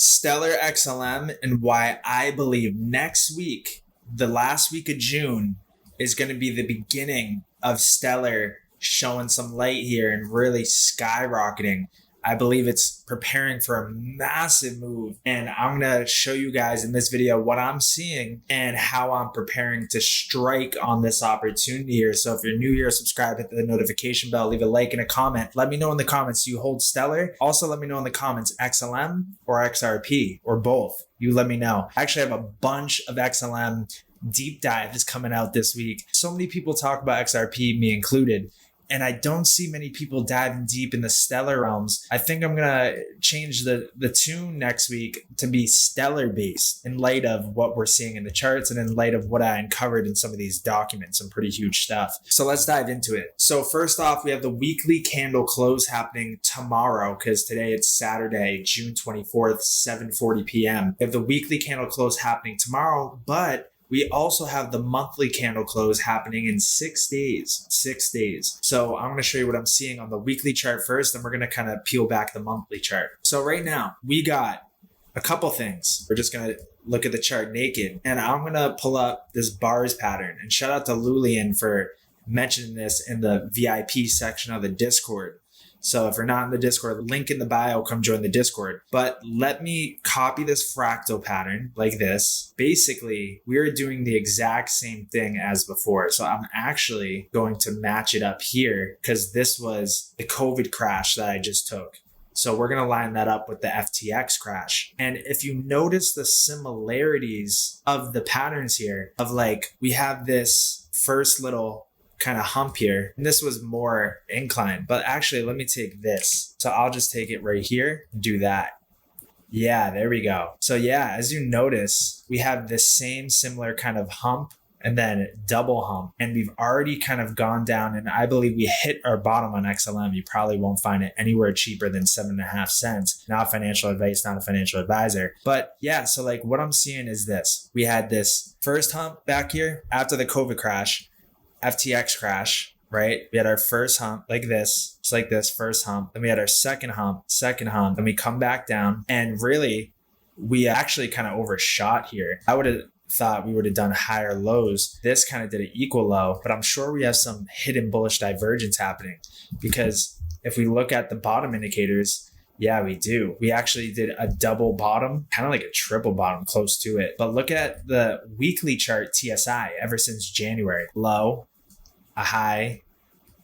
Stellar XLM and why I believe next week, the last week of June, is going to be the beginning of Stellar showing some light here and really skyrocketing. I believe it's preparing for a massive move, and I'm going to show you guys in this video what I'm seeing and how I'm preparing to strike on this opportunity here. So if you're new here, subscribe, hit the notification bell, leave a like and a comment. Let me know in the comments, do you hold Stellar? Also, let me know in the comments, XLM or XRP or both. You let me know. I actually have a bunch of XLM deep dive is coming out this week. So many people talk about XRP, me included, and I don't see many people diving deep in the Stellar realms. I think I'm gonna change the tune next week to be Stellar based in light of what we're seeing in the charts and in light of what I uncovered in some of these documents, some pretty huge stuff. So let's dive into it. So first off, we have the weekly candle close happening tomorrow, because today it's Saturday, June 24th, 7:40 p.m. We have the weekly candle close happening tomorrow, but we also have the monthly candle close happening in 6 days. 6 days. So I'm going to show you what I'm seeing on the weekly chart first, and we're going to kind of peel back the monthly chart. So right now, we got a couple things. We're just going to look at the chart naked, and I'm going to pull up this bars pattern. And shout out to Lulian for mentioning this in the VIP section of the Discord. So if you're not in the Discord, link in the bio, come join the Discord. But let me copy this fractal pattern like this. Basically, we're doing the exact same thing as before. So I'm actually going to match it up here because this was the COVID crash that I just took. So we're going to line that up with the FTX crash. And if you notice the similarities of the patterns here of like, we have this first little kind of hump here, and this was more inclined, but actually let me take this. So I'll just take it right here and do that. Yeah, there we go. So yeah, as you notice, we have this same similar kind of hump and then double hump, and we've already kind of gone down, and I believe we hit our bottom on XLM. You probably won't find it anywhere cheaper than 7.5 cents. Not financial advice, not a financial advisor, but yeah, so like what I'm seeing is this. We had this first hump back here after the COVID crash, FTX crash, right? We had our first hump like this, just like this first hump. Then we had our second hump, then we come back down, and really we actually kind of overshot here. I would have thought we would have done higher lows. This kind of did an equal low, but I'm sure we have some hidden bullish divergence happening, because if we look at the bottom indicators, yeah, we do. We actually did a double bottom, kind of like a triple bottom, close to it. But look at the weekly chart TSI ever since January. Low, a high,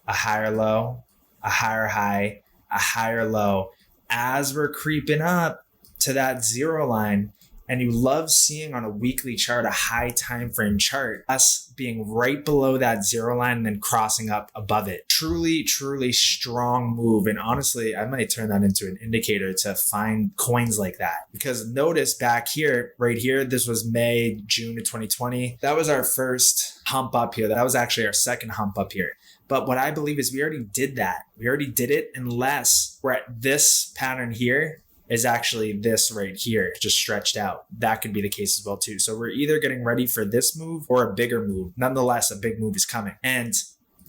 a higher low, a higher high, a higher low. As we're creeping up to that zero line, and you love seeing on a weekly chart, a high time frame chart, us being right below that zero line and then crossing up above it. Truly, truly strong move. And honestly, I might turn that into an indicator to find coins like that. Because notice back here, right here, this was May, June of 2020. That was our first hump up here. That was actually our second hump up here. But what I believe is we already did that. We already did it, unless we're at this pattern here is actually this right here, just stretched out. That could be the case as well too. So we're either getting ready for this move or a bigger move. Nonetheless, a big move is coming. And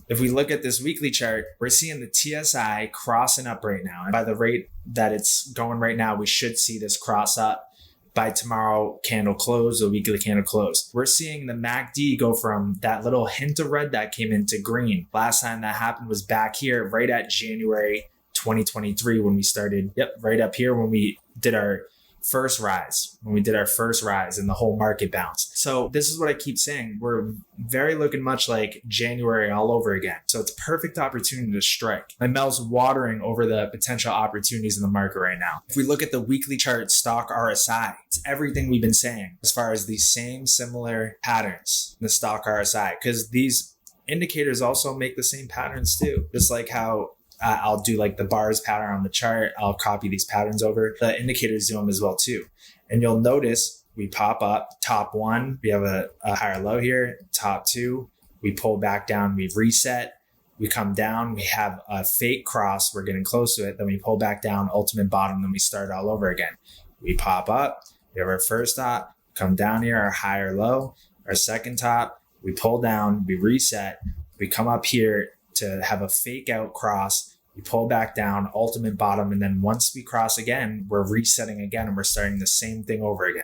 if we look at this weekly chart, we're seeing the TSI crossing up right now. And by the rate that it's going right now, we should see this cross up by tomorrow candle close, the weekly candle close. We're seeing the MACD go from that little hint of red that came into green. Last time that happened was back here, right at January 2023 when we started, right up here when we did our first rise, and the whole market bounced. So this is what I keep saying. We're very looking much like January all over again. So it's a perfect opportunity to strike. My mouth's watering over the potential opportunities in the market right now. If we look at the weekly chart stock RSI, it's everything we've been saying as far as these same similar patterns in the stock RSI, because these indicators also make the same patterns too. Just like how I'll do like the bars pattern on the chart. I'll copy these patterns over. The indicators do them as well too. And you'll notice we pop up top one. We have a higher low here. Top two, we pull back down. We reset. We come down. We have a fake cross. We're getting close to it. Then we pull back down, ultimate bottom. Then we start all over again. We pop up. We have our first top. Come down here, our higher low. Our second top. We pull down. We reset. We come up here to have a fake out cross. we pull back down, ultimate bottom, and then once we cross again, we're resetting again and we're starting the same thing over again.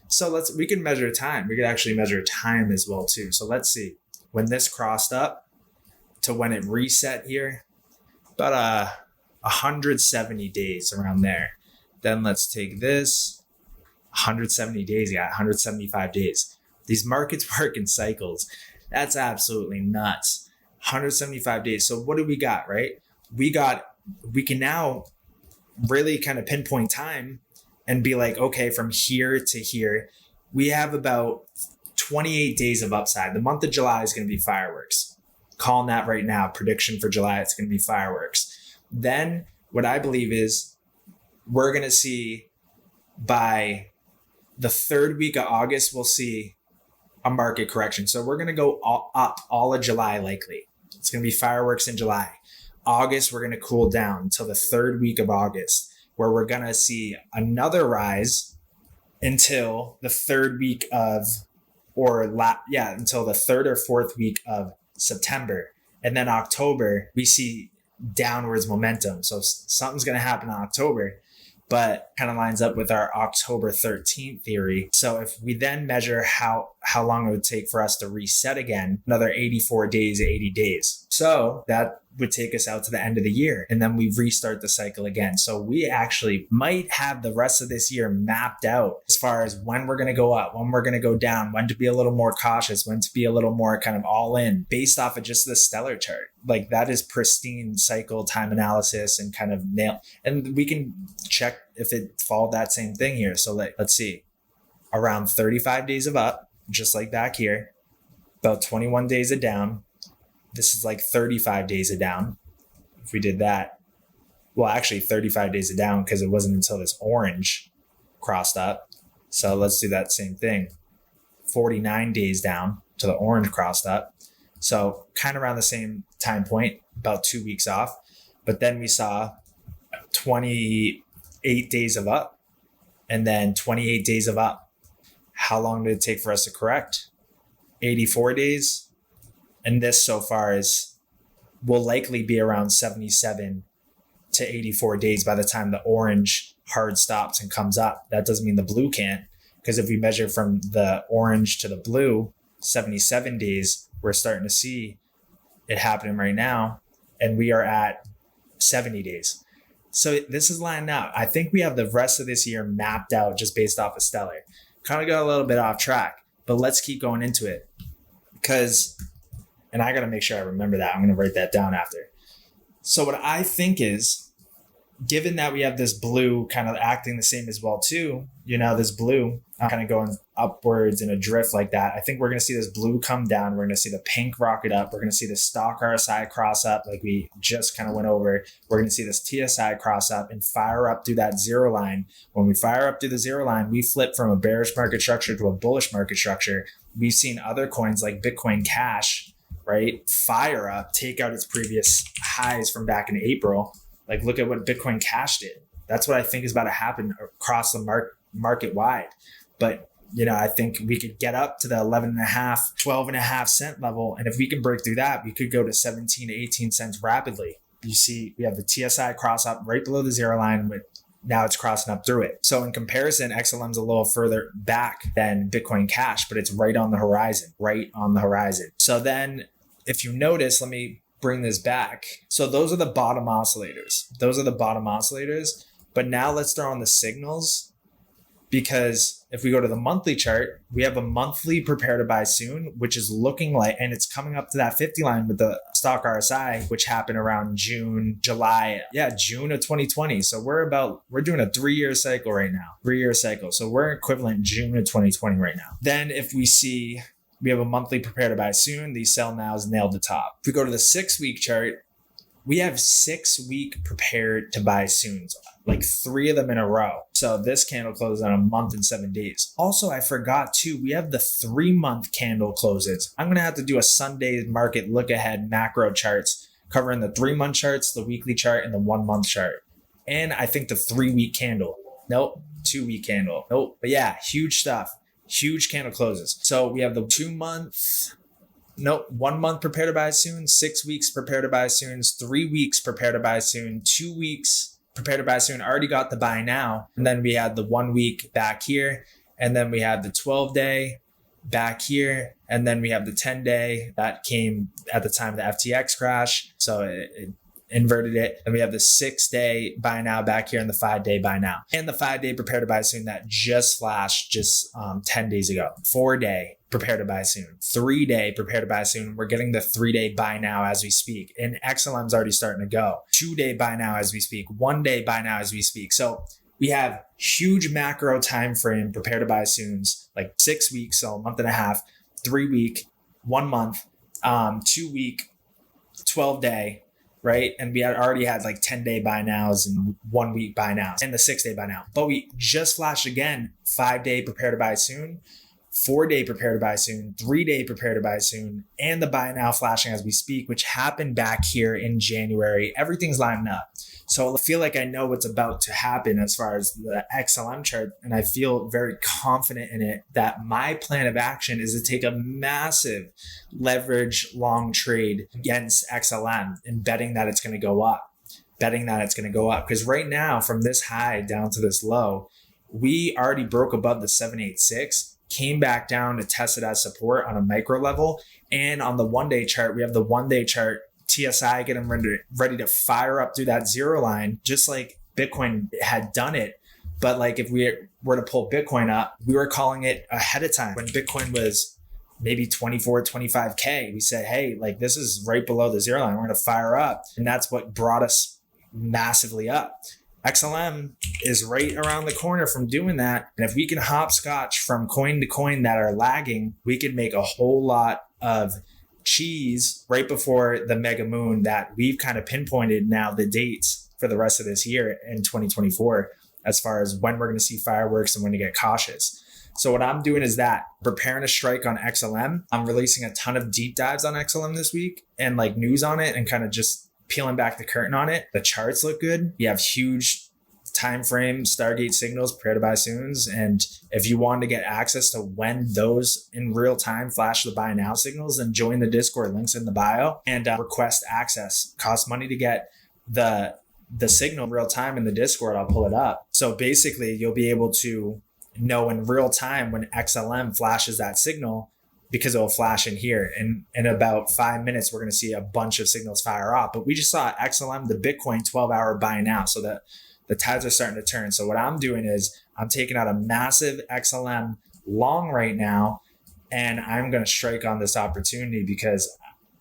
So we can measure time. We could actually measure time as well too. So let's see. When this crossed up to when it reset here, about 170 days around there. Then let's take this, 170 days, yeah, 175 days. These markets work in cycles. That's absolutely nuts. 175 days. So what do we got, right? We can now really kind of pinpoint time and be like, okay, from here to here, we have about 28 days of upside. The month of July is going to be fireworks. Calling that right now, prediction for July, it's going to be fireworks. Then what I believe is we're going to see by the third week of August, we'll see a market correction. So we're going to go up all of July likely. It's going to be fireworks in July. August, we're going to cool down until the third week of August, where we're going to see another rise until the third week of, until the third or fourth week of September. And then October, we see downwards momentum. So something's going to happen in October, but kind of lines up with our October 13th theory. So if we then measure how long it would take for us to reset again, another 84 days, 80 days. So that would take us out to the end of the year, and then we restart the cycle again. So we actually might have the rest of this year mapped out as far as when we're going to go up, when we're going to go down, when to be a little more cautious, when to be a little more kind of all in based off of just the stellar chart. Like that is pristine cycle time analysis and kind of nail. And we can check if it followed that same thing here. So let's see, around 35 days of up, just like back here, about 21 days of down. This is like 35 days of down. If we did that, well, actually 35 days of down because it wasn't until this orange crossed up. So let's do that same thing. 49 days down to the orange crossed up. So kind of around the same time point, about 2 weeks off. But then we saw 28 days of up and then 28 days of up. How long did it take for us to correct? 84 days. And this so far will likely be around 77 to 84 days by the time the orange hard stops and comes up. That doesn't mean the blue can't, because if we measure from the orange to the blue, 77 days, we're starting to see it happening right now. And we are at 70 days. So this is lined out. I think we have the rest of this year mapped out just based off of stellar. Kind of got a little bit off track, but let's keep going into it and I got to make sure I remember that. I'm going to write that down after. So what I think is, given that we have this blue kind of acting the same as well too, this blue kind of going upwards in a drift like that, I think we're going to see this blue come down. We're going to see the pink rocket up. We're going to see the stock RSI cross up like we just kind of went over. We're going to see this TSI cross up and fire up through that zero line. When we fire up through the zero line, we flip from a bearish market structure to a bullish market structure. We've seen other coins like Bitcoin Cash, right, fire up, take out its previous highs from back in April. Like, look at what Bitcoin Cash did. That's what I think is about to happen across the market wide. But, I think we could get up to the 12.5 cent level. And if we can break through that, we could go to 17 to 18 cents rapidly. You see, we have the TSI cross up right below the zero line, but now it's crossing up through it. So in comparison, XLM's a little further back than Bitcoin Cash, but it's right on the horizon. So then if you notice, let me bring this back. So those are the bottom oscillators. But now let's throw on the signals, because if we go to the monthly chart, we have a monthly prepare to buy soon, which is looking like, and it's coming up to that 50 line with the stock RSI, which happened around June of 2020. So we're doing a 3-year cycle right now. So we're equivalent June of 2020 right now. Then if we see, we have a monthly prepare to buy soon, these sell nows nailed the top. If we go to the 6-week chart, we have 6-week prepared to buy soons, like 3 of them in a row. So this candle closes on a month and 7 days. Also, I forgot too, we have the 3-month candle closes. I'm going to have to do a Sunday market look ahead macro charts covering the 3-month charts, the weekly chart, and the 1-month chart. And I think the 3-week candle. Nope. 2-week candle. Nope. But yeah, huge stuff. Huge candle closes. So we have the 2-month, Nope, 1 month prepare to buy soon, 6 weeks prepare to buy soon, 3 weeks prepare to buy soon, 2 weeks prepare to buy soon. Already got the buy now. And then we had the 1 week back here. And then we had the 12-day back here. And then we have the 10-day that came at the time of the FTX crash. So it inverted it. And we have the 6-day buy now back here and the 5-day buy now. And the 5-day prepare to buy soon that just flashed 10 days ago. 4-day prepare to buy soon. 3-day prepare to buy soon. We're getting the 3-day buy now as we speak. And XLM's already starting to go. 2-day buy now as we speak. 1-day buy now as we speak. So we have huge macro time frame prepare to buy soons, like 6 weeks, so a month and a half, 3 week, 1 month, 2 week, 12-day, right? And we had already had like 10-day buy nows and 1 week buy nows and the 6-day buy now. But we just flashed again, 5-day prepare to buy soon, 4-day prepare to buy soon, 3-day prepare to buy soon, and the buy now flashing as we speak, which happened back here in January. Everything's lining up. So I feel like I know what's about to happen as far as the XLM chart, and I feel very confident in it that my plan of action is to take a massive leverage long trade against XLM and betting that it's going to go up, Because right now, from this high down to this low, we already broke above the 786, came back down to test it as support on a micro level. And on the 1-day chart, we have the 1-day chart TSI getting ready to fire up through that zero line, just like Bitcoin had done it. But like if we were to pull Bitcoin up, we were calling it ahead of time. When Bitcoin was maybe 24, 25K, we said, hey, like this is right below the zero line. We're going to fire up. And that's what brought us massively up. XLM is right around the corner from doing that. And if we can hopscotch from coin to coin that are lagging, we can make a whole lot of cheese right before the mega moon that we've kind of pinpointed now the dates for the rest of this year in 2024 as far as when we're going to see fireworks and when to get cautious. So what I'm doing is that preparing a strike on XLM. I'm releasing a ton of deep dives on XLM this week and like news on it and kind of just peeling back the curtain on it. The charts look good. You have huge time frame Stargate signals, prepare to buy soons. And if you want to get access to when those in real time flash the buy now signals, then join the Discord, links in the bio, and request access. Costs money to get the signal in real time in the Discord. I'll pull it up. So basically you'll be able to know in real time when XLM flashes that signal, because it will flash in here. And in about 5 minutes, we're going to see a bunch of signals fire off. But we just saw XLM, the Bitcoin 12-hour buy now. So that the tides are starting to turn. So what I'm doing is I'm taking out a massive XLM long right now, and I'm going to strike on this opportunity because,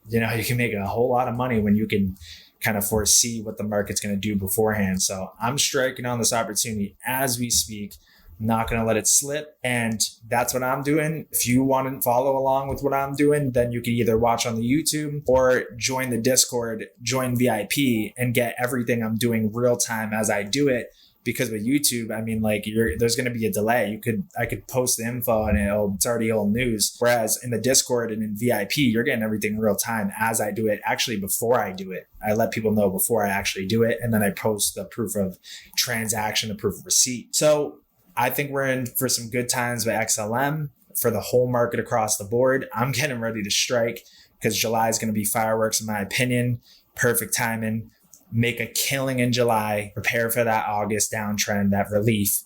you know, you can make a whole lot of money when you can kind of foresee what the market's going to do beforehand. So I'm striking on this opportunity as we speak. Not going to let it slip. And that's what I'm doing. If you want to follow along with what I'm doing, then you can either watch on the YouTube or join the Discord, join VIP, and get everything I'm doing real time as I do it. Because with YouTube, I mean, like there's going to be a delay. I could post the info and it's already old news. Whereas in the Discord and in VIP, you're getting everything real time as I do it. Actually, before I do it, I let people know before I actually do it. And then I post the proof of transaction, the proof of receipt. So I think we're in for some good times with XLM for the whole market across the board. I'm getting ready to strike because July is going to be fireworks, in my opinion. Perfect timing. Make a killing in July. Prepare for that August downtrend, that relief.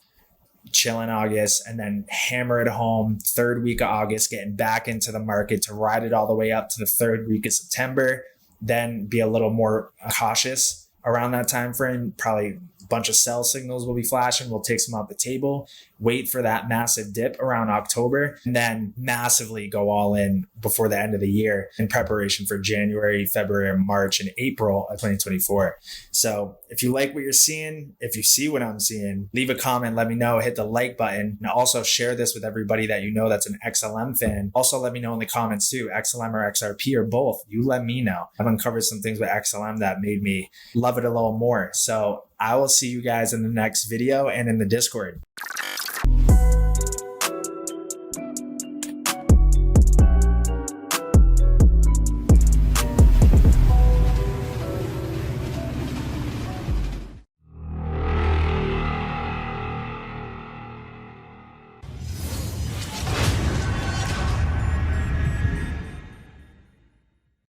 Chill in August and then hammer it home. 3rd week of August, getting back into the market to ride it all the way up to the 3rd week of September. Then be a little more cautious around that time frame. Probably bunch of sell signals will be flashing. We'll take some off the table, wait for that massive dip around October, and then massively go all in before the end of the year in preparation for January, February, March, and April of 2024. So if you like what you're seeing, if you see what I'm seeing, leave a comment, let me know, hit the like button, and also share this with everybody that you know that's an XLM fan. Also let me know in the comments too, XLM or XRP or both. You let me know. I've uncovered some things with XLM that made me love it a little more. So I will see you guys in the next video and in the Discord.